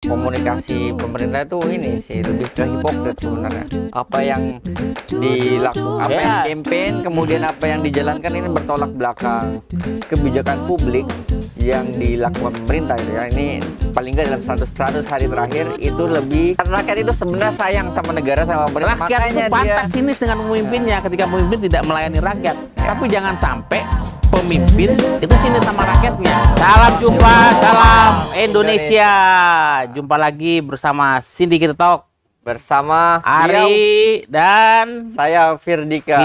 komunikasi pemerintah itu ini sih lebih ke hipokrit sebenarnya. Apa yang dilakukan, apa yang campaign, kemudian apa yang dijalankan ini bertolak belakang. Kebijakan publik yang dilakukan pemerintah itu ya, ini paling nggak dalam 100 hari terakhir itu lebih, rakyat itu sebenarnya sayang sama negara, sama pemerintah. Rakyat itu pantas sinis dengan pemimpinnya ketika pemimpin tidak melayani rakyat. Tapi jangan sampai pemimpin itu sinis sama rakyatnya. Salam jumpa, salam Indonesia. Jumpa lagi bersama Syndicate Talk bersama Ari dan saya Firdika.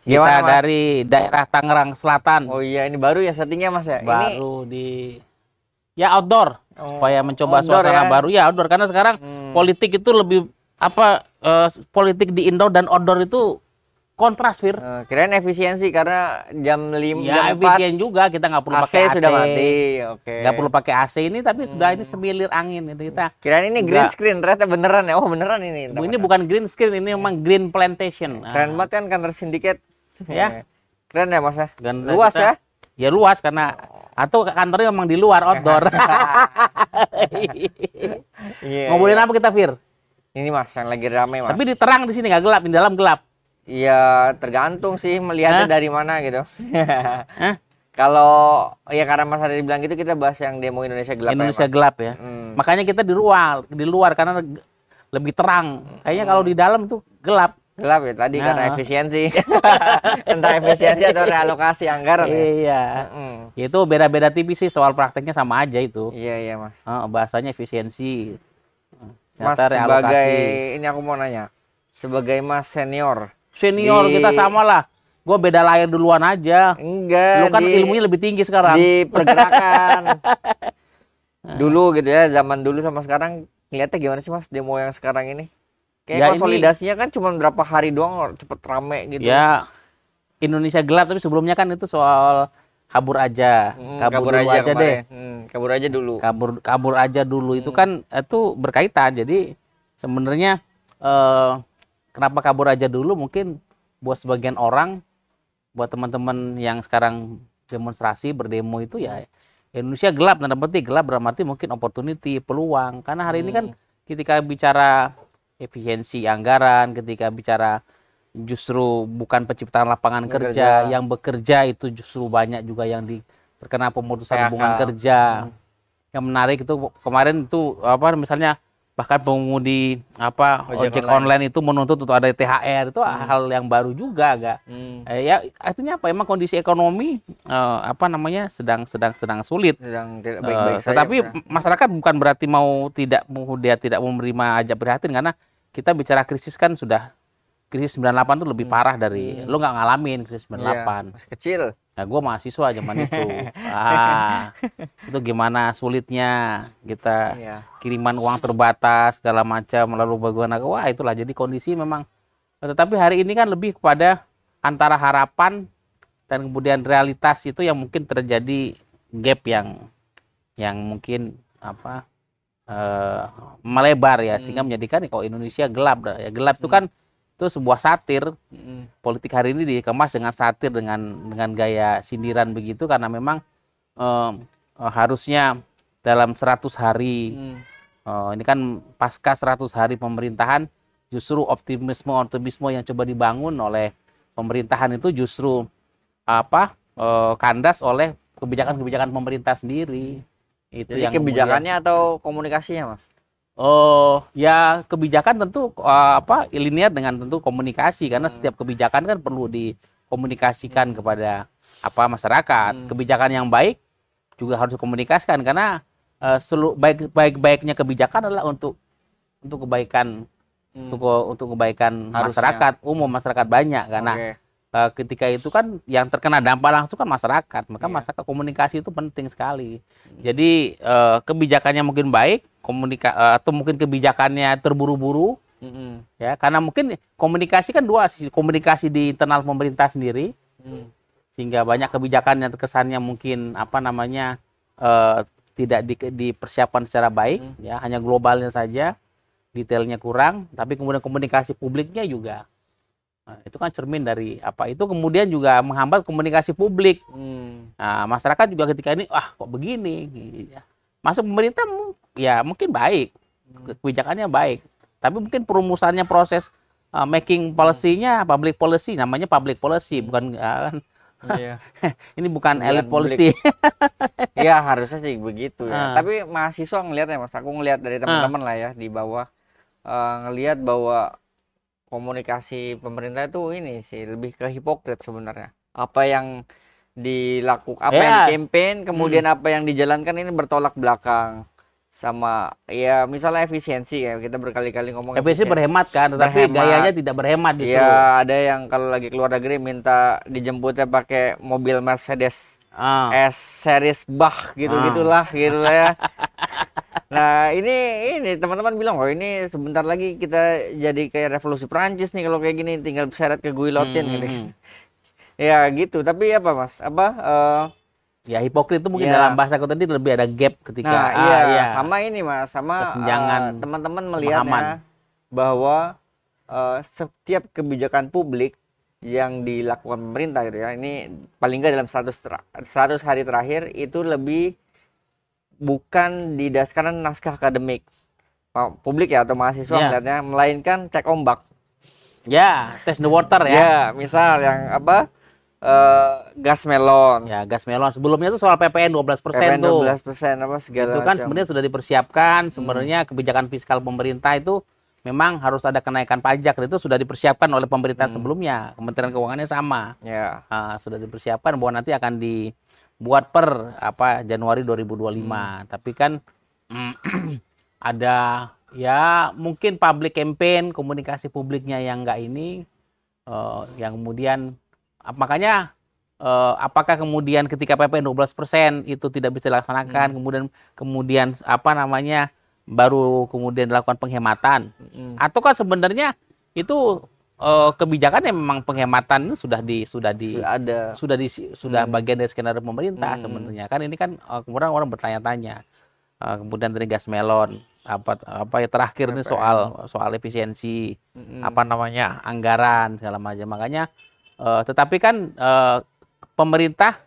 Kita Gimana, Mas? dari daerah Tangerang Selatan. Oh iya, ini baru ya settingnya Mas ya? Baru di ya outdoor, supaya mencoba outdoor suasana ya? baru ya outdoor, karena sekarang politik itu lebih politik di indoor dan outdoor itu kontras, Fir. Kirain efisiensi karena jam 5 Ya jam 4 efisien juga, kita nggak perlu AC pakai AC. sudah mati. Oke. Nggak perlu pakai AC ini, tapi sudah ini semilir angin itu kita. Kirain ini green screen, ternyata beneran ya. Oh, beneran ini. Ini bukan green screen, ini memang green plantation. Keren banget kan kantor Syndicate. Ya. Keren ya Mas ya. Dan Luas ya. Ya luas karena atau kantornya memang di luar outdoor. Iya. Ngobrolin apa kita, Fir? Ini Mas yang lagi rame Mas. Tapi diterang di sini nggak gelap, di dalam gelap. Iya, tergantung sih melihatnya dari mana gitu. Kalau ya karena Mas ada dibilang gitu, kita bahas yang demo Indonesia gelap. Indonesia ya, gelap ya. Makanya kita di luar karena lebih terang. Kayaknya kalau di dalam tuh gelap. Gelap ya tadi karena efisiensi. Entah efisiensi atau realokasi anggaran. Iya. Itu beda-beda tipis sih, soal prakteknya sama aja itu. Iya Mas. Bahasanya efisiensi. Mas sebagai ini aku mau nanya. Sebagai Mas senior kita sama lah. Gue beda lahir duluan aja. Enggak. Lu kan ilmunya lebih tinggi sekarang. Di pergerakan. Dulu gitu ya, zaman dulu sama sekarang ngeliatnya gimana sih Mas demo yang sekarang ini? Kayak Ya, konsolidasinya kan cuma berapa hari doang cepet rame gitu. Ya, Indonesia gelap, tapi sebelumnya kan itu soal kabur aja. Kabur dulu aja deh. Kabur aja dulu. Kabur aja dulu itu kan itu berkaitan. Jadi sebenarnya kenapa kabur aja dulu, mungkin buat sebagian orang, buat teman-teman yang sekarang demonstrasi berdemo itu ya Indonesia gelap, tanda petik gelap dalam arti mungkin opportunity, peluang. Karena hari ini kan ketika bicara efisiensi anggaran, ketika bicara justru bukan penciptaan lapangan kerja, yang bekerja itu justru banyak juga yang terkena pemutusan hubungan kerja. Yang menarik itu kemarin itu misalnya bahkan pengemudi ojek online itu menuntut untuk ada THR, itu hal yang baru juga agak. Ya artinya apa? Emang kondisi ekonomi sedang sulit. Sedang tidak baik-baik saja. Tetapi masyarakat bukan berarti dia tidak menerima ajak prihatin, karena kita bicara krisis kan sudah krisis 98 itu lebih parah dari lu nggak ngalamin krisis 98. Iya, masih kecil. Nah, gue mahasiswa zaman itu. Itu gimana sulitnya kita kiriman uang terbatas segala macam, lalu bagaimana, wah itulah. Jadi kondisi memang, tetapi hari ini kan lebih kepada antara harapan dan kemudian realitas itu yang mungkin terjadi gap yang mungkin melebar ya, sehingga menjadikan kalau Indonesia gelap ya. Gelap itu kan itu sebuah satir. Politik hari ini dikemas dengan satir, dengan gaya sindiran begitu, karena memang harusnya dalam 100 hari ini kan pasca 100 hari pemerintahan, justru optimisme yang coba dibangun oleh pemerintahan itu justru kandas oleh kebijakan pemerintah sendiri. Itu jadi yang kebijakannya atau komunikasinya Mas? Ya kebijakan tentu linear dengan tentu komunikasi, karena setiap kebijakan kan perlu dikomunikasikan kepada masyarakat. Kebijakan yang baik juga harus dikomunikasikan, karena baik-baiknya kebijakan adalah untuk kebaikan untuk kebaikan masyarakat umum, masyarakat banyak, karena ketika itu kan yang terkena dampak langsung kan masyarakat, maka masyarakat komunikasi itu penting sekali. Jadi kebijakannya mungkin baik, atau mungkin kebijakannya terburu-buru, ya, karena mungkin komunikasi kan dua sisi, komunikasi di internal pemerintah sendiri, sehingga banyak kebijakan yang terkesannya mungkin tidak dipersiapkan secara baik, ya, hanya globalnya saja, detailnya kurang, tapi kemudian komunikasi publiknya juga. Nah, itu kan cermin dari itu kemudian juga menghambat komunikasi publik. Nah, masyarakat juga ketika ini kok begini, Masuk pemerintah ya mungkin baik, kebijakannya baik, tapi mungkin perumusannya proses making policy-nya public policy, namanya public policy, bukan kan. Iya. Ini bukan Bukan elit policy. Iya, harusnya sih begitu ya. Ah. Tapi mahasiswa ngelihatnya Mas, aku ngelihat dari teman-teman lah ya di bawah, ngelihat bahwa komunikasi pemerintah itu ini sih lebih ke hipokrit sebenarnya. Apa yang dilakukan, apa yang campaign, kemudian apa yang dijalankan ini bertolak belakang sama ya misalnya efisiensi ya, kita berkali-kali ngomong Efisiensi berhemat kan, tetapi Berhemat. gayanya tidak berhemat justru. ya. Ada yang kalau lagi keluar negeri minta dijemputnya pakai mobil Mercedes S series Bach gitu-gitulah gitu ya. Nah, ini teman-teman bilang, oh ini sebentar lagi kita jadi kayak revolusi Prancis nih kalau kayak gini, tinggal seret ke guillotin gitu. Ya gitu, tapi apa Mas? Ya hipokrit itu mungkin Ya. dalam bahasa aku tadi lebih ada gap ketika Nah, iya, sama ini Mas, sama Kesenjangan teman-teman pemahaman. melihatnya bahwa setiap kebijakan publik yang dilakukan pemerintah gitu ya, ini paling nggak dalam 100 hari terakhir itu lebih bukan didasarkan naskah akademik publik ya atau mahasiswa Ya. melihatnya, melainkan cek ombak. Ya, test the water ya. Ya, misal yang apa? Gas melon. Ya, gas melon. Sebelumnya itu soal PPN 12% PPN tuh. 12% apa segala Itu kan macam. sebenarnya sudah dipersiapkan. Sebenarnya kebijakan fiskal pemerintah itu memang harus ada kenaikan pajak. Itu sudah dipersiapkan oleh pemerintah sebelumnya. Kementerian Keuangannya sama. Ya. Sudah dipersiapkan bahwa nanti akan dibuat per Januari 2025. Tapi kan ada ya mungkin public campaign, komunikasi publiknya yang enggak ini yang kemudian makanya apakah kemudian ketika PPN 12% itu tidak bisa dilaksanakan, kemudian apa namanya baru kemudian dilakukan penghematan, atau kan sebenarnya itu kebijakan yang memang penghematan itu sudah bagian dari skenario pemerintah sebenarnya kan. Ini kan kemudian orang bertanya-tanya, kemudian dari gas melon apa ya terakhir ini soal efisiensi apa namanya anggaran segala macam. Makanya tetapi kan pemerintah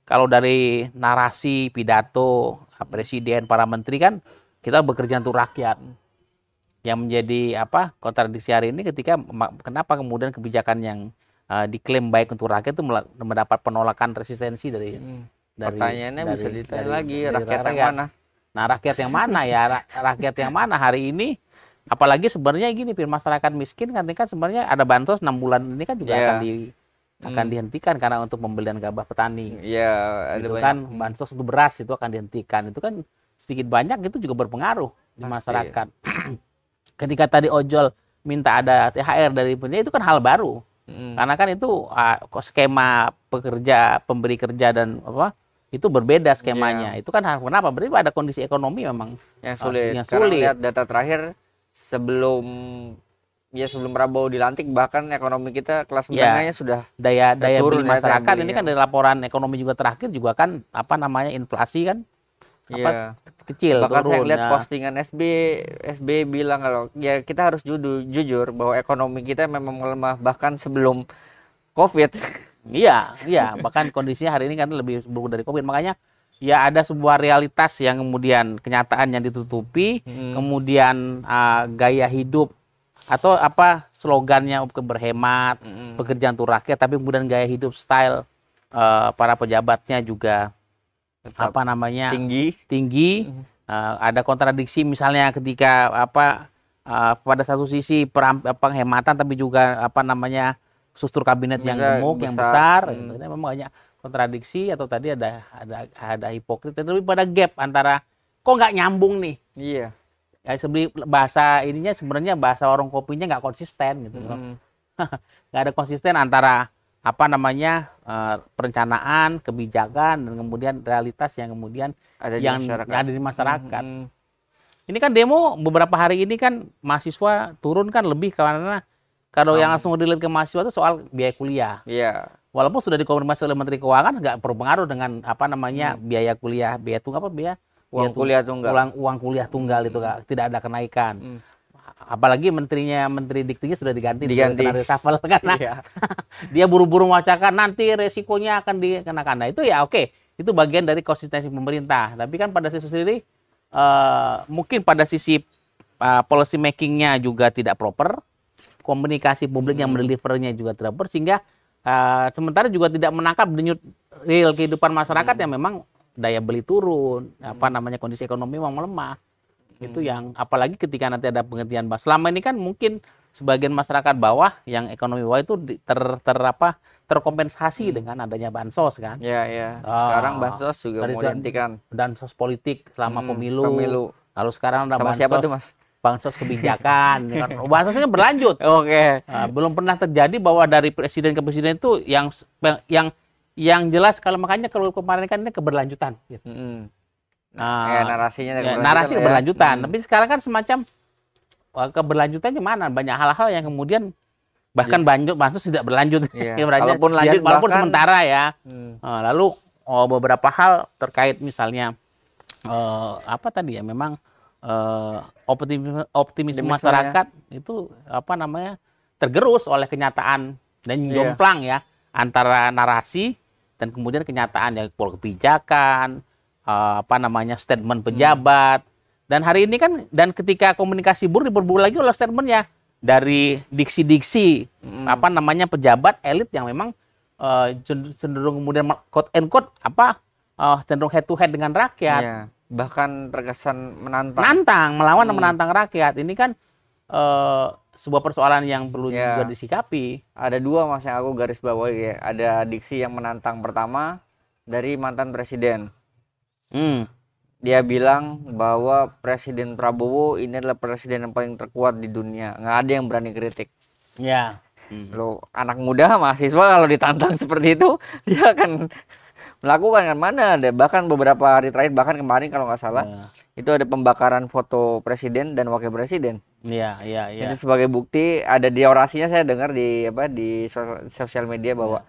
kalau dari narasi pidato presiden para menteri kan kita bekerja untuk rakyat. Yang menjadi kontradiksi hari ini ketika kenapa kemudian kebijakan yang diklaim baik untuk rakyat itu mendapat penolakan resistensi dari pertanyaannya bisa ditanya lagi, dari rakyat yang mana? Nah, rakyat yang mana ya? Rakyat yang mana hari ini? Apalagi sebenarnya gini, masyarakat miskin kan sebenarnya ada bansos 6 bulan ini kan juga akan dihentikan karena untuk pembelian gabah petani. Iya, ada Itu banyak. kan bansos untuk beras itu akan dihentikan. Itu kan sedikit banyak itu juga berpengaruh di masyarakat. Ketika tadi ojol minta ada THR dari pemerintah itu kan hal baru. Karena kan itu skema pemberi kerja dan itu berbeda skemanya. Itu kan kenapa? Berarti ada kondisi ekonomi memang yang sulit. yang Sekarang sulit. lihat data terakhir sebelum Prabowo dilantik, bahkan ekonomi kita kelas menengahnya sudah daya turun beli ya, masyarakat daya ini beli, kan dari laporan ekonomi juga terakhir juga kan inflasi kan kecil bahkan turun. saya lihat postingan SB bilang kalau ya kita harus jujur bahwa ekonomi kita memang melemah bahkan sebelum COVID. Iya, bahkan kondisinya hari ini kan lebih buruk dari COVID. Makanya ya ada sebuah realitas yang kemudian kenyataan yang ditutupi, kemudian gaya hidup atau slogannya berhemat, pekerjaan untuk rakyat, tapi kemudian gaya hidup style para pejabatnya juga Tetap tinggi. Ada kontradiksi misalnya ketika pada satu sisi penghematan tapi juga struktur kabinet yang gemuk, yang besar. Itu memang banyak kontradiksi atau tadi ada hipokrit, tapi pada gap antara kok nggak nyambung nih. Iya. Ya, bahasa ininya sebenarnya bahasa warung kopinya nggak konsisten gitu. Nggak ada konsisten antara perencanaan, kebijakan dan kemudian realitas yang kemudian ada di masyarakat. Ini kan demo beberapa hari ini kan mahasiswa turun kan lebih karena kalau yang langsung dilihat ke mahasiswa itu soal biaya kuliah. Iya. Walaupun sudah dikonfirmasi oleh Menteri Keuangan nggak berpengaruh dengan biaya kuliah, uang kuliah tunggal itu tidak ada kenaikan. Apalagi Menteri Diktinya sudah diganti. Kena reshuffle karena dia buru-buru mewacanakan nanti resikonya akan dikenakan. Nah itu ya oke, itu bagian dari konsistensi pemerintah. Tapi kan pada sisi sendiri mungkin pada sisi policy makingnya juga tidak proper, komunikasi publik yang mendelivernya juga tidak proper, sehingga sementara juga tidak menangkap denyut real kehidupan masyarakat yang memang daya beli turun, kondisi ekonomi memang melemah. Itu yang apalagi ketika nanti ada penghentian bansos. Selama ini kan mungkin sebagian masyarakat bawah yang ekonomi bawah itu terkompensasi dengan adanya bansos kan. Iya. Sekarang bansos juga mau dihentikan. Bansos politik selama pemilu. Lalu sekarang ada sama bansos. Siapa tuh, Mas? Bansos kebijakan. Bansosnya berlanjut. Oke. Belum pernah terjadi bahwa dari presiden ke presiden itu yang jelas, kalau makanya kalau kemarin kan ini keberlanjutan. Gitu. Narasinya narasi keberlanjutan. Tapi sekarang kan semacam keberlanjutannya mana? Banyak hal-hal yang kemudian bahkan bansos tidak berlanjut. Walaupun lanjut, walaupun sementara ya. Lalu beberapa hal terkait misalnya memang optimisme masyarakat itu tergerus oleh kenyataan dan jomplang ya antara narasi dan kemudian kenyataan ya kebijakan, statement pejabat. Dan hari ini kan, dan ketika komunikasi buruk diperburuk lagi oleh statementnya dari diksi-diksi pejabat elit yang memang cenderung kemudian quote and quote cenderung head to head dengan rakyat. Bahkan terkesan menantang, melawan dan menantang rakyat. Ini kan sebuah persoalan yang perlu juga disikapi. Ada dua, Mas, yang aku garis bawahi ya. Ada diksi yang menantang pertama dari mantan presiden. Dia bilang bahwa Presiden Prabowo ini adalah presiden yang paling terkuat di dunia. Nggak ada yang berani kritik. Ya. Lo anak muda, mahasiswa kalau ditantang seperti itu, dia akan melakukan kan. Mana ada, bahkan beberapa hari terakhir, bahkan kemarin kalau nggak salah, itu ada pembakaran foto presiden dan wakil presiden. Iya. Itu sebagai bukti, ada di orasinya saya dengar di sosial media bahwa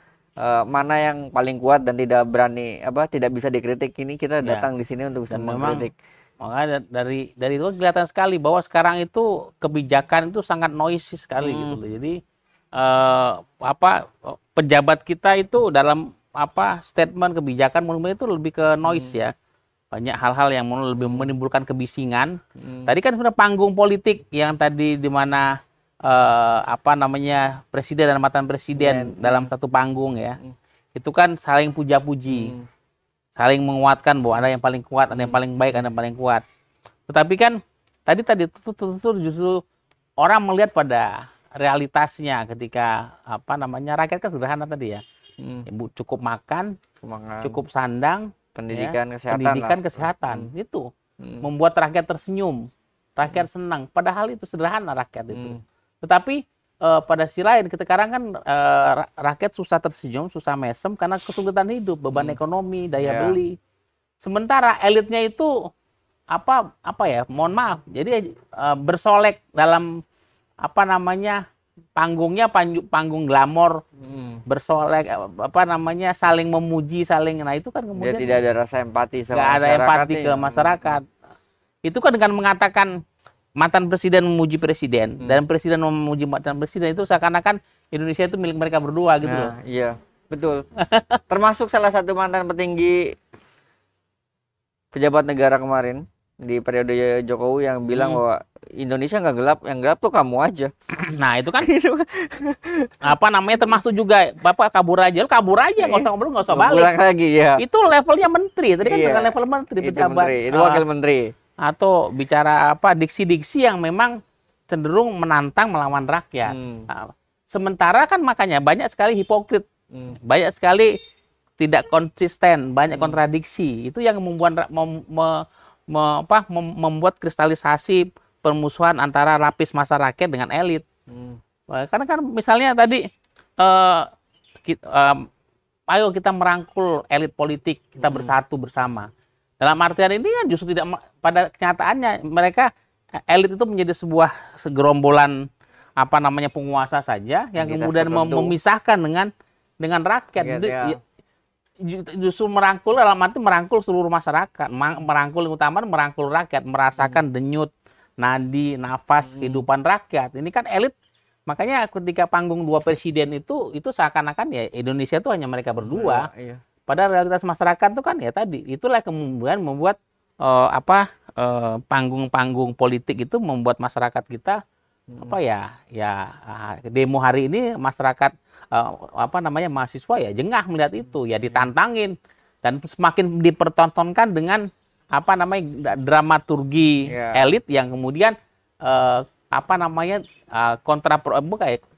mana yang paling kuat dan tidak berani tidak bisa dikritik, ini kita datang di sini untuk bisa mengkritik. Makanya dari itu kelihatan sekali bahwa sekarang itu kebijakan itu sangat noisy sekali gitu loh. Jadi pejabat kita itu dalam statement kebijakan menurut itu lebih ke noise ya. Banyak hal-hal yang lebih menimbulkan kebisingan. Tadi kan sebenarnya panggung politik yang tadi di mana presiden dan mantan presiden dalam satu panggung ya. Itu kan saling puja-puji. Saling menguatkan bahwa ada yang paling kuat, ada yang paling baik, ada yang paling kuat. Tetapi kan tadi itu justru orang melihat pada realitasnya ketika rakyat kan sederhana tadi ya. Cukup makan, cukup sandang, pendidikan, kesehatan. Itu membuat rakyat tersenyum, rakyat senang. Padahal itu sederhana rakyat itu. Tetapi pada sisi lain, sekarang kan rakyat susah tersenyum, susah mesem karena kesulitan hidup, beban ekonomi, daya beli. Sementara elitnya itu mohon maaf, jadi bersolek dalam panggungnya panggung glamor, bersolek saling memuji, nah itu kan kemudian dia tidak ada rasa empati sama masyarakat. Ada empati ke masyarakat. Itu kan dengan mengatakan mantan presiden memuji presiden dan presiden memuji mantan presiden, itu seakan-akan Indonesia itu milik mereka berdua gitu loh. Iya, betul. Termasuk salah satu mantan petinggi pejabat negara kemarin di periode Jokowi yang bilang bahwa Indonesia nggak gelap, yang gelap tuh kamu aja. Nah itu kan termasuk juga Bapak kabur aja nggak usah ngobrol, nggak usah balik. Pulang lagi ya. Itu levelnya menteri, tadi kan dengan level menteri pejabat. Itu wakil menteri. Atau bicara diksi-diksi yang memang cenderung menantang melawan rakyat. Sementara kan makanya banyak sekali hipokrit, banyak sekali tidak konsisten, banyak kontradiksi. Itu yang membuat kristalisasi permusuhan antara lapis masyarakat dengan elit. Karena kan misalnya tadi ayo kita merangkul elit politik, kita bersatu bersama. Dalam artian ini kan justru tidak, pada kenyataannya mereka elit itu menjadi sebuah segerombolan penguasa saja yang kemudian memisahkan dengan rakyat. Justru merangkul dalam arti merangkul seluruh masyarakat, merangkul yang utama merangkul rakyat, merasakan denyut nadi, nafas kehidupan rakyat. Ini kan elit. Makanya ketika panggung dua presiden itu seakan-akan ya Indonesia itu hanya mereka berdua. Padahal realitas masyarakat itu kan ya tadi, itulah kemudian membuat panggung-panggung politik itu membuat masyarakat kita demo hari ini masyarakat mahasiswa ya jengah melihat itu, ya ditantangin dan semakin dipertontonkan dengan dramaturgi elit yang kemudian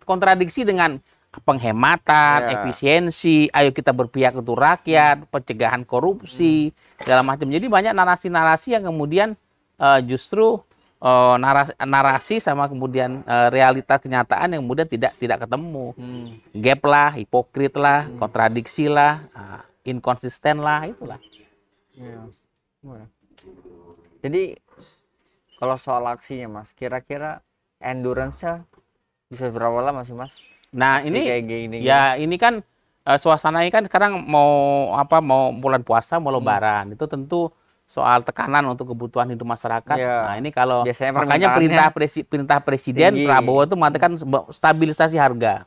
kontradiksi dengan penghematan, efisiensi, ayo kita berpihak untuk rakyat, pencegahan korupsi, segala macam. Jadi banyak narasi-narasi yang kemudian justru narasi sama kemudian realitas kenyataan yang kemudian tidak ketemu. Gap lah, hipokrit lah, kontradiksi lah, inkonsisten lah, itulah. Jadi kalau soal aksinya Mas, kira-kira endurance-nya bisa berapa lama sih Mas? Nah, aksi ini kayak gini, ini kan suasananya kan sekarang mau bulan puasa, mau lebaran. Itu tentu soal tekanan untuk kebutuhan hidup masyarakat. Nah, ini kalau makanya perintah Presiden tinggi. Prabowo itu mengatakan stabilisasi harga.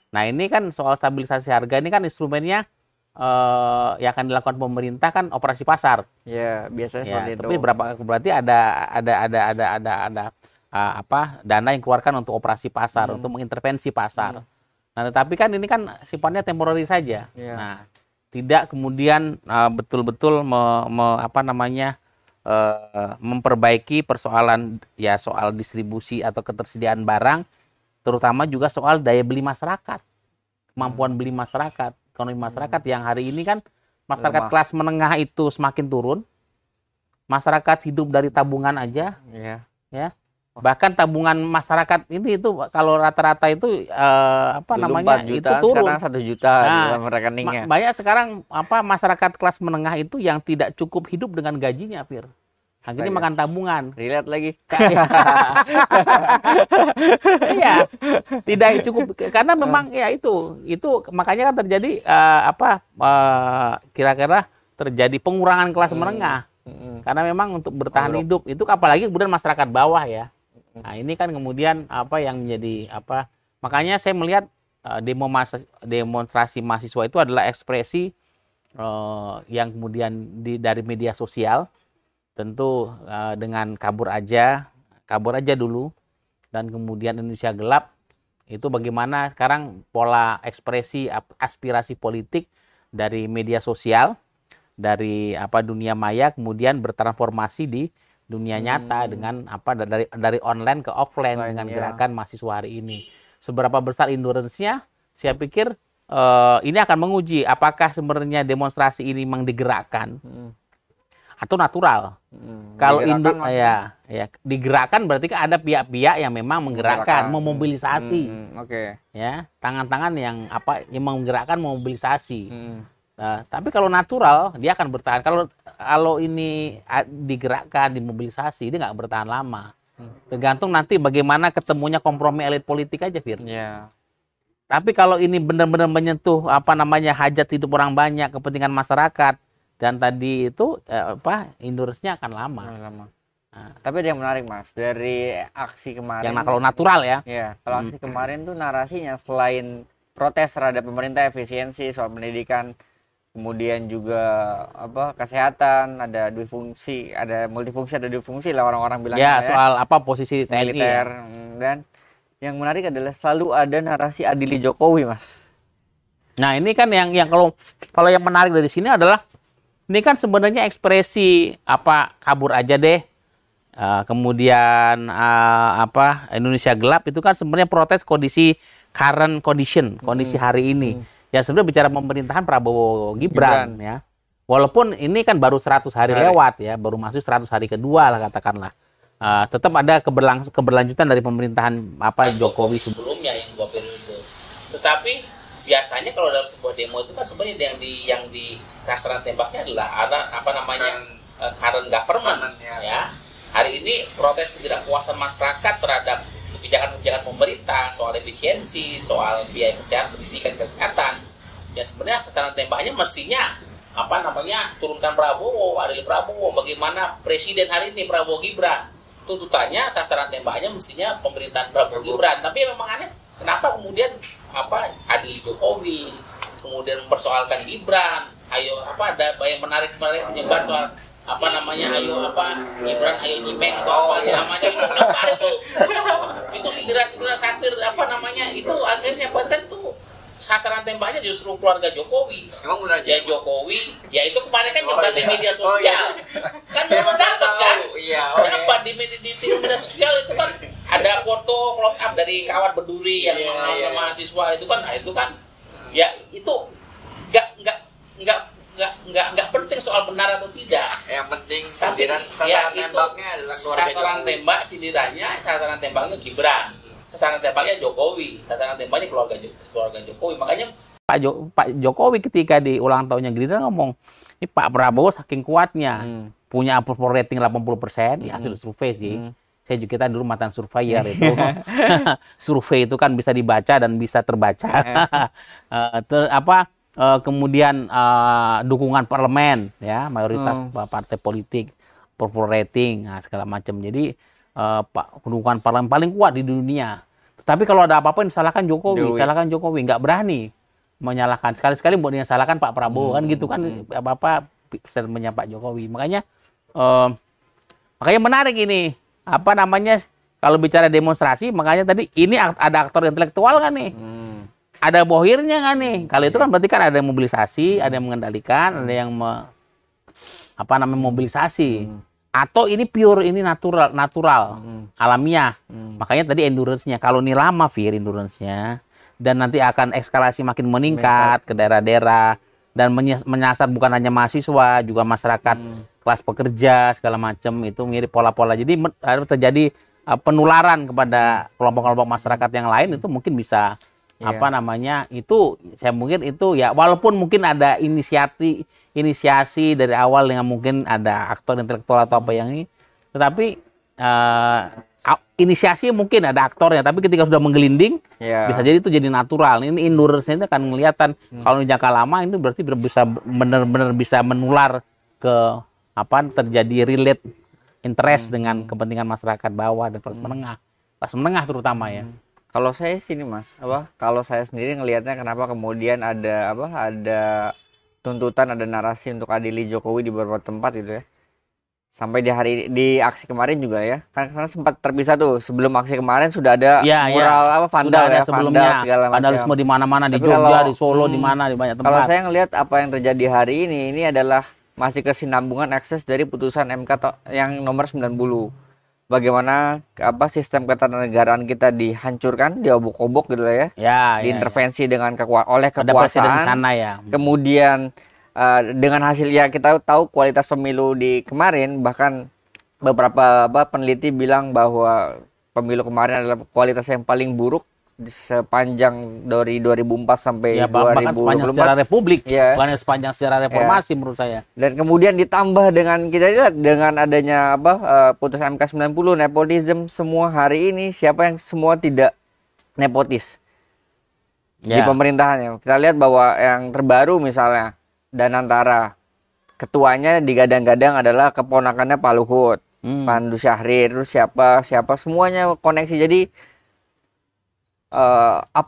Nah, ini kan soal stabilisasi harga ini kan instrumennya yang akan dilakukan pemerintah kan operasi pasar. Ya, biasanya seperti itu. Tapi berarti ada dana yang keluarkan untuk operasi pasar, untuk mengintervensi pasar. Nah, tetapi kan ini kan sifatnya temporary saja. Nah, tidak kemudian betul-betul memperbaiki persoalan soal distribusi atau ketersediaan barang, terutama juga soal daya beli masyarakat, kemampuan beli masyarakat, ekonomi masyarakat yang hari ini kan masyarakat kelas menengah itu semakin turun, masyarakat hidup dari tabungan aja, ya. Bahkan tabungan masyarakat ini itu kalau rata-rata itu 4 juta, itu turun. Sekarang 1 juta di dalam rekeningnya. Banyak sekarang masyarakat kelas menengah itu yang tidak cukup hidup dengan gajinya, Fir. Akhirnya makan tabungan. Relate lagi. Iya, tidak cukup karena memang itu makanya kan terjadi kira-kira terjadi pengurangan kelas menengah. Karena memang untuk bertahan hidup itu apalagi kemudian masyarakat bawah ya. Nah, ini kan kemudian yang menjadi makanya saya melihat demonstrasi mahasiswa itu adalah ekspresi yang kemudian dari media sosial, tentu dengan kabur aja dulu, dan kemudian Indonesia Gelap itu bagaimana sekarang pola ekspresi aspirasi politik dari media sosial, dari dunia maya kemudian bertransformasi di dunia nyata dengan dari online ke offline dengan gerakan mahasiswa hari ini. Seberapa besar endurance-nya? Saya pikir ini akan menguji apakah sebenarnya demonstrasi ini memang digerakkan atau natural. Kalau digerakkan berarti kan ada pihak-pihak yang memang menggerakkan, memobilisasi. Ya, tangan-tangan yang yang menggerakkan, memobilisasi. Nah, tapi kalau natural dia akan bertahan. Kalau ini digerakkan, dimobilisasi, dia nggak bertahan lama. Tergantung nanti bagaimana ketemunya kompromi elit politik aja, Fir. Tapi kalau ini benar-benar menyentuh hajat hidup orang banyak, kepentingan masyarakat, dan tadi itu endurance-nya akan lama. Nah, tapi ada yang menarik Mas dari aksi kemarin. Yang kalau natural ya. Kalau aksi kemarin tuh narasinya selain protes terhadap pemerintah, efisiensi soal pendidikan, kemudian juga kesehatan, ada difungsi, ada multifungsi, ada difungsi lah orang-orang bilang. Soal posisi TNI militer. Dan yang menarik adalah selalu ada narasi adili Jokowi, Mas. Nah, ini kan yang kalau yang menarik dari sini adalah ini kan sebenarnya ekspresi kabur aja deh. Kemudian Indonesia Gelap itu kan sebenarnya protes kondisi current condition, kondisi hari ini. Ya sebenarnya bicara pemerintahan Prabowo Gibran ya. Walaupun ini kan baru 100 hari lewat ya, baru masuk 100 hari kedua lah katakanlah. Tetap ada keberlanjutan dari pemerintahan Jokowi sebelumnya yang 2 periode. Tetapi biasanya kalau dalam sebuah demo itu kan sebenarnya yang di sasaran tembaknya adalah ada current government ya. Hari ini protes ketidakpuasan masyarakat terhadap kebijakan-kebijakan pemerintah soal efisiensi, soal biaya kesehatan, pendidikan, kesehatan. Ya sebenarnya sasaran tembaknya mestinya turunkan Prabowo, adil Prabowo, bagaimana presiden hari ini Prabowo Gibran. Tuntutannya sasaran tembaknya mestinya pemerintahan Prabowo Gibran. Tapi memang aneh, kenapa kemudian adil Jokowi, kemudian mempersoalkan Gibran. Ayo ada yang menarik menyebar apa namanya, ayo Gibran ayo nyimeng atau apa namanya itu nyebar itu sindiran satir apa namanya itu akhirnya bahkan tuh sasaran tembaknya justru keluarga Jokowi. Emang benar ya Jokowi, ya itu kemarin kan nyebar di media sosial. Kan belum dapat kan? Iya, dapat di media sosial itu kan ada foto close up dari kawat berduri yang mahasiswa itu kan, nah itu kan ya itu nggak penting soal benar atau tidak. Yang penting sindiran sasaran tembaknya adalah keluarga sasaran Jokowi. tembak sindirannya, sasaran tembaknya Gibran, sasaran tembaknya Jokowi, sasaran tembaknya keluarga Jokowi. Makanya Pak Jokowi ketika di ulang tahunnya Gerindra ngomong, ini Pak Prabowo saking kuatnya punya approval rating 80%, ya hasil survei sih. Saya juga, kita dulu mantan surveyor itu. Survei itu kan bisa dibaca dan bisa terbaca. Kemudian dukungan parlemen, ya mayoritas partai politik, approval rating, nah, segala macam. Jadi dukungan parlemen paling kuat di dunia. Tapi kalau ada apa-apa yang disalahkan Jokowi, nggak berani menyalahkan. Sekali-sekali mau disalahkan Pak Prabowo kan gitu kan, apa-apa statementnya Pak Jokowi. Makanya menarik ini. Apa namanya, kalau bicara demonstrasi, makanya tadi ini ada aktor intelektual kan nih, ada bohirnya kan nih. Kalau itu kan berarti kan ada mobilisasi, ada yang mengendalikan, ada yang mobilisasi. Atau ini pure, ini natural, alamiah. Makanya tadi endurance-nya, kalau ini lama endurance-nya, dan nanti akan eskalasi makin meningkat ke daerah-daerah, dan menyasar bukan hanya mahasiswa, juga masyarakat kelas pekerja segala macam, itu mirip pola-pola. Jadi harus terjadi penularan kepada kelompok-kelompok masyarakat yang lain, itu mungkin bisa itu saya mungkin itu ya, walaupun mungkin ada inisiasi dari awal yang mungkin ada aktor intelektual atau apa yang ini, tetapi inisiasi mungkin ada aktornya, tapi ketika sudah menggelinding bisa jadi itu jadi natural. Ini endurance-nya itu akan kelihatan. Kalau jangka lama itu berarti bisa benar-benar bisa menular ke terjadi relate interest dengan kepentingan masyarakat bawah dan kelas menengah terutama ya. Kalau saya sini Mas, kalau saya sendiri ngelihatnya kenapa kemudian ada tuntutan, ada narasi untuk adili Jokowi di beberapa tempat gitu ya. Sampai di aksi kemarin juga ya. Karena sempat terpisah tuh, sebelum aksi kemarin sudah ada mural vandal ya, sebelumnya segala macam. vandalisme di mana-mana, di Jogja, di Solo, di mana, di banyak tempat. Kalau saya ngelihat apa yang terjadi hari ini adalah masih kesinambungan akses dari putusan MK yang nomor 90. Bagaimana sistem ketatanegaraan kita dihancurkan, diobok-obok gitu lah ya. Diintervensi dengan oleh kekuasaan. Ada presiden sana ya. Kemudian dengan hasilnya kita tahu kualitas pemilu di kemarin, bahkan beberapa peneliti bilang bahwa pemilu kemarin adalah kualitas yang paling buruk sepanjang dari 2004 sampai 2024. Bahkan sepanjang sejarah Republik, bukan sepanjang sejarah reformasi menurut saya. Dan kemudian ditambah dengan kita lihat dengan adanya putusan MK 90, nepotisme semua hari ini, siapa yang semua tidak nepotis di pemerintahannya. Kita lihat bahwa yang terbaru misalnya Danantara, ketuanya digadang-gadang adalah keponakannya Pak Luhut, Pandu Syahrir, terus siapa semuanya koneksi. Jadi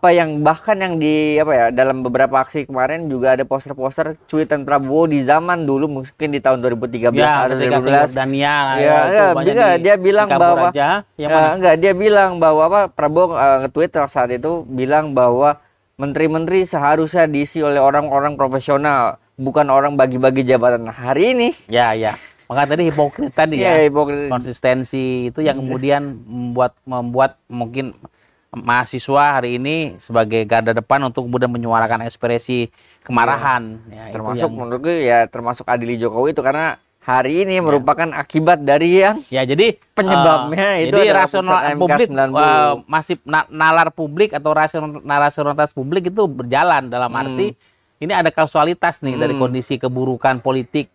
yang bahkan yang dalam beberapa aksi kemarin juga ada poster-poster cuitan Prabowo di zaman dulu, mungkin di tahun 2013 atau 2012. Dia bilang bahwa dia bilang bahwa Prabowo nge-tweet saat itu bilang bahwa menteri-menteri seharusnya diisi oleh orang-orang profesional, bukan orang bagi-bagi jabatan. Hari ini maka tadi hipokrit tadi konsistensi itu yang kemudian membuat mungkin mahasiswa hari ini sebagai garda depan untuk kemudian menyuarakan ekspresi kemarahan. Termasuk menurutku termasuk adili Jokowi itu, karena hari ini merupakan akibat dari yang jadi penyebabnya itu jadi rasional publik, masih nalar publik atau rasionalitas publik itu berjalan dalam arti ini ada kausalitas nih dari kondisi keburukan politik.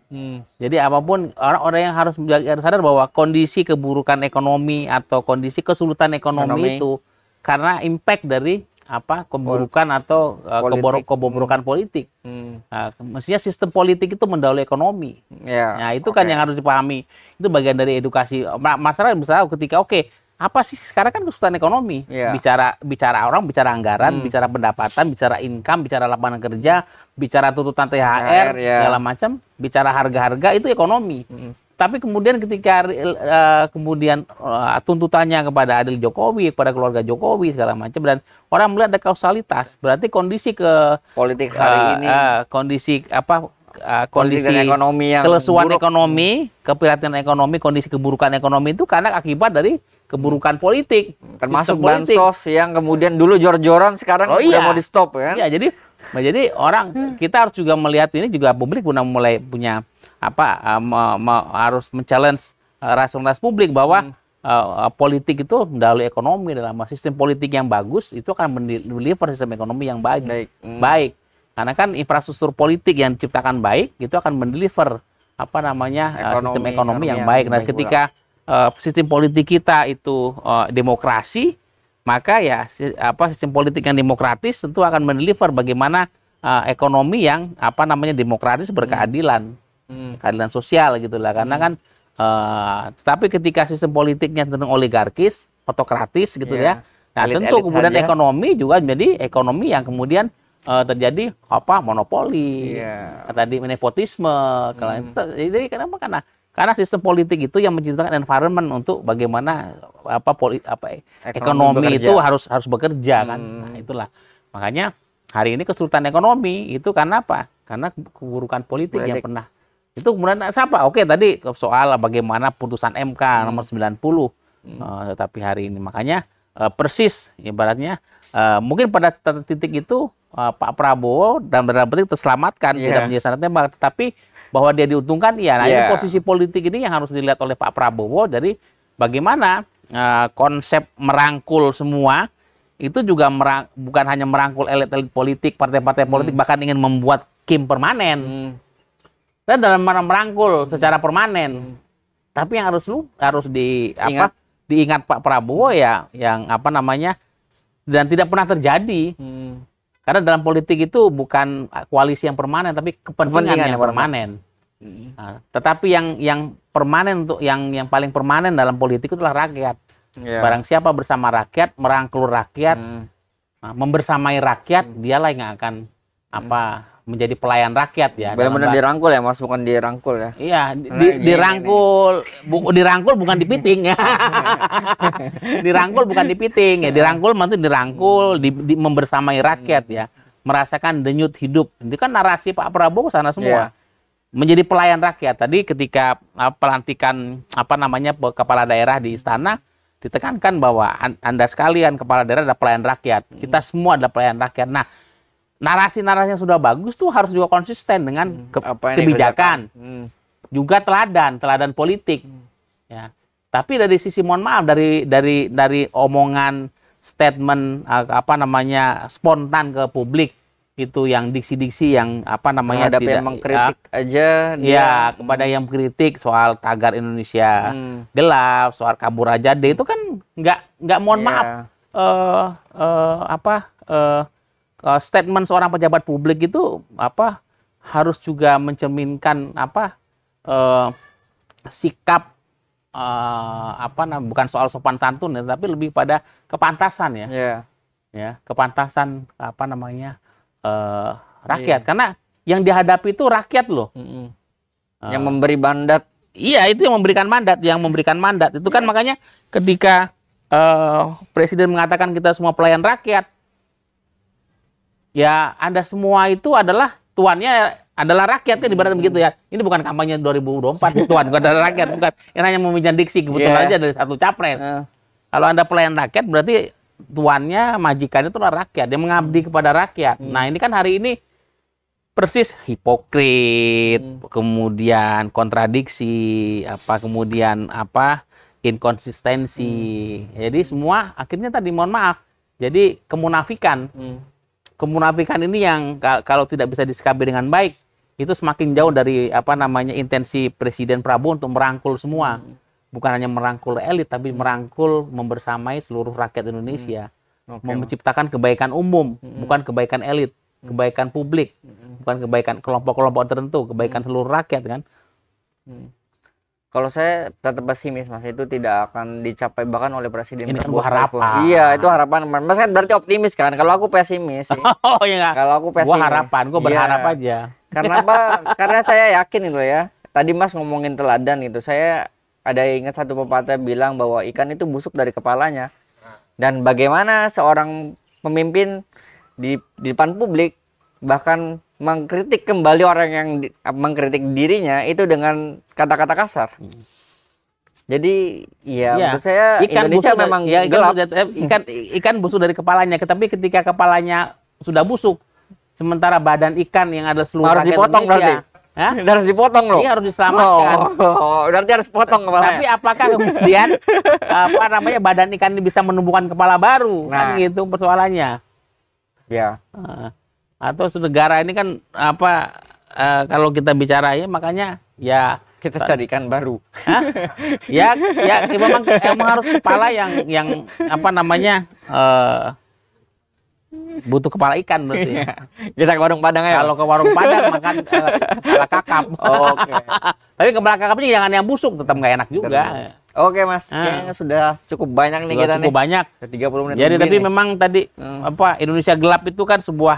Jadi apapun orang-orang yang harus sadar bahwa kondisi keburukan ekonomi atau kondisi kesulitan ekonomi itu karena impact dari keburukan atau kebobrokan politik. Mestinya sistem politik itu mendahului ekonomi. Nah, itu kan yang harus dipahami. Itu bagian dari edukasi. Masyarakat bisa tahu ketika apa sih sekarang kan kesulitan ekonomi. Iya. Bicara orang, bicara anggaran, bicara pendapatan, bicara income, bicara lapangan kerja, bicara tuntutan THR, ya. segala macam, bicara harga-harga itu ekonomi. Tapi kemudian ketika tuntutannya kepada Adil Jokowi, kepada keluarga Jokowi segala macam, dan orang melihat ada kausalitas, berarti kondisi Politik hari ini, kondisi dan ekonomi yang kelesuan buruk. ekonomi, keprihatinan ekonomi, kondisi keburukan ekonomi itu karena akibat dari keburukan politik, termasuk sistem politik. bansos yang kemudian dulu jor-joran, sekarang udah mau di stop kan? Iya, jadi orang kita harus juga melihat ini, juga publik udah mulai punya harus men-challenge rasionalitas publik bahwa politik itu melalui ekonomi, dalam sistem politik yang bagus itu akan mendeliver sistem ekonomi yang baik. Karena kan infrastruktur politik yang diciptakan baik itu akan mendeliver sistem ekonomi yang baik. Nah, ketika sistem politik kita itu demokrasi, maka ya sistem politik yang demokratis tentu akan mendeliver bagaimana ekonomi yang demokratis, berkeadilan, keadilan sosial gitulah. Karena kan tetapi ketika sistem politiknya cenderung oligarkis, otokratis gitu ya. Nah, tentu kemudian ekonomi juga menjadi ekonomi yang kemudian terjadi monopoli, tadi nepotisme. Jadi kenapa? Karena sistem politik itu yang menciptakan environment untuk bagaimana ekonomi itu harus bekerja kan. Nah, itulah. Makanya hari ini kesulitan ekonomi itu karena apa? Karena keburukan politik yang pernah. Itu kemudian siapa? Oke, tadi soal bagaimana putusan MK nomor 90. Tetapi hari ini makanya persis ibaratnya mungkin pada titik itu Pak Prabowo dan benar-benar terselamatkan, tidak menjadi syarat tembak, tetapi bahwa dia diuntungkan, ini posisi politik ini yang harus dilihat oleh Pak Prabowo dari bagaimana konsep merangkul semua itu juga bukan hanya merangkul elit-elit politik, partai-partai politik, bahkan ingin membuat Kim permanen. Dan dalam merangkul secara permanen. Tapi yang harus diingat Pak Prabowo yang dan tidak pernah terjadi. Karena dalam politik itu bukan koalisi yang permanen, tapi kepentingan yang permanen. Nah, tetapi yang permanen untuk yang paling permanen dalam politik itulah rakyat. Barang siapa bersama rakyat, merangkul rakyat, membersamai rakyat, dialah yang akan menjadi pelayan rakyat ya. Benar-benar dirangkul ya, Mas, bukan dirangkul ya. Iya, dirangkul bukan dipiting ya. Dirangkul bukan dipiting ya. Dirangkul maksudnya membersamai rakyat ya. Merasakan denyut hidup. Itu kan narasi Pak Prabowo sana semua. Menjadi pelayan rakyat. Tadi ketika pelantikan kepala daerah di istana ditekankan bahwa Anda sekalian kepala daerah adalah pelayan rakyat. Kita semua adalah pelayan rakyat. Nah, narasi-narasi yang sudah bagus tuh harus juga konsisten dengan kebijakan, juga teladan politik. Ya. Tapi dari sisi mohon maaf dari omongan statement spontan ke publik itu yang diksi-diksi yang tidak yang mengkritik aja dia kepada yang kritik soal tagar Indonesia gelap, soal kabur aja deh itu kan nggak mohon maaf statement seorang pejabat publik itu harus juga mencerminkan sikap bukan soal sopan santun ya, tapi lebih pada kepantasan ya kepantasan rakyat karena yang dihadapi itu rakyat loh. Yang memberi mandat. Iya, itu yang memberikan mandat itu kan makanya ketika Presiden mengatakan kita semua pelayan rakyat, ya Anda semua itu adalah tuannya adalah rakyat kan ibaratnya begitu ya. Ini bukan kampanye 2024 tuan, bukan adalah rakyat, bukan. Yang hanya meminjam diksi kebetulan aja dari satu capres. Kalau Anda pelayan rakyat berarti tuannya, majikannya itu adalah rakyat, dia mengabdi kepada rakyat. Nah, ini kan hari ini persis hipokrit, kemudian kontradiksi, kemudian inkonsistensi. Jadi semua akhirnya tadi mohon maaf. Jadi kemunafikan. Kemunafikan ini yang kalau tidak bisa disikapi dengan baik, itu semakin jauh dari intensi Presiden Prabowo untuk merangkul semua. Bukan hanya merangkul elit, tapi merangkul membersamai seluruh rakyat Indonesia. Menciptakan kebaikan umum, bukan kebaikan elit, kebaikan publik, bukan kebaikan kelompok-kelompok tertentu, kebaikan seluruh rakyat kan. Kalau saya tetap pesimis, Mas. Itu tidak akan dicapai bahkan oleh presiden. Ini kan tersebut gua harapan. sekalipun. Iya, itu harapan. Mas kan berarti optimis kan? Kalau aku pesimis sih. Oh iya nggak? Kalau aku Gua pesimis. harapan, gua berharap Iya. aja. Karena apa? Karena saya yakin itu ya. Tadi Mas ngomongin teladan itu. Saya ada ingat satu pepatah bilang bahwa ikan itu busuk dari kepalanya. Dan bagaimana seorang pemimpin di depan publik bahkan mengkritik kembali orang yang mengkritik dirinya itu dengan kata-kata kasar. Jadi ya Iya. menurut saya Indonesia busuk memang ya, gelap. ikan busuk dari kepalanya, tapi ketika kepalanya sudah busuk, sementara badan ikan yang ada seluruh Harus rakyat dipotong Indonesia, Hah? Harus dipotong loh. ini harus diselamatkan. Oh, berarti harus potong kepalanya. Tapi apakah kemudian apa namanya badan ikan ini bisa menumbuhkan kepala baru? Kan Nah. gitu persoalannya. Ya. Atau negara ini kan apa kalau kita bicara ya makanya ya Kita cari ikan baru. Hah? ya memang harus kepala yang apa namanya butuh kepala ikan berarti. Kita ke warung Padang aja. Kalau ke warung Padang makan kepala kakap. Oh, oke. Tapi kepala kakapnya jangan yang busuk, tetap nggak enak juga. Oke, Mas. Kayaknya sudah cukup banyak nih Sudah kita cukup nih. banyak. Udah 30 menit Jadi lebih tapi nih. memang tadi apa Indonesia gelap itu kan sebuah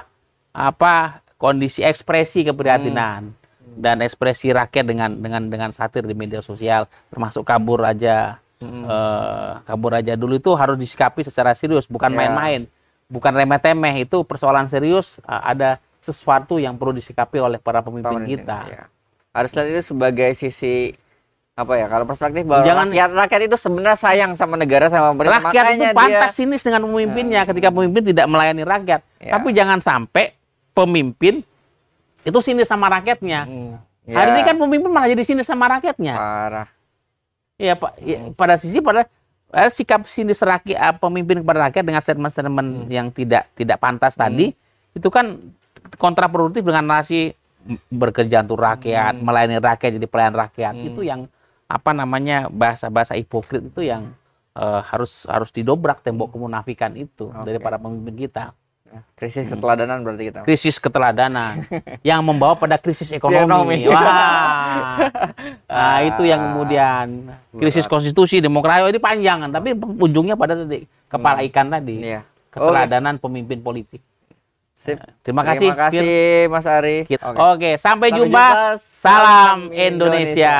apa kondisi ekspresi keprihatinan dan ekspresi rakyat dengan satir di media sosial, termasuk kabur aja. Kabur aja dulu itu harus disikapi secara serius, bukan Ya. main-main, bukan remeh-temeh. Itu persoalan serius. Ada sesuatu yang perlu disikapi oleh para pemimpin kita. Ya. Harus lihat itu sebagai sisi apa ya? Kalau perspektif bahwa Jangan- rakyat itu sebenarnya sayang sama negara sama pemerintah. Rakyat itu Makanya pantas sinis dengan pemimpinnya ketika pemimpin tidak melayani rakyat. Ya. Tapi jangan sampai pemimpin itu sinis sama rakyatnya. Ya, Hari ini kan pemimpin malah jadi sinis sama rakyatnya. parah. Iya, Pak. Ya, pada sisi sikap sinis pemimpin kepada rakyat dengan statement-statement yang tidak pantas tadi itu kan kontraproduktif dengan narasi bekerja untuk rakyat, melayani rakyat, jadi pelayan rakyat. Itu yang apa namanya bahasa-bahasa hipokrit itu yang harus didobrak tembok kemunafikan itu dari para pemimpin kita. Krisis keteladanan berarti kita. Krisis keteladanan yang membawa pada krisis ekonomi. Wah, nah, itu yang kemudian krisis konstitusi, demokrasi ini panjangan, tapi ujungnya pada tadi kepala ikan tadi, Iya. keteladanan pemimpin politik. Sip. Terima kasih, Terima kasih Mas Ari. Oke, sampai jumpa. Salam Indonesia.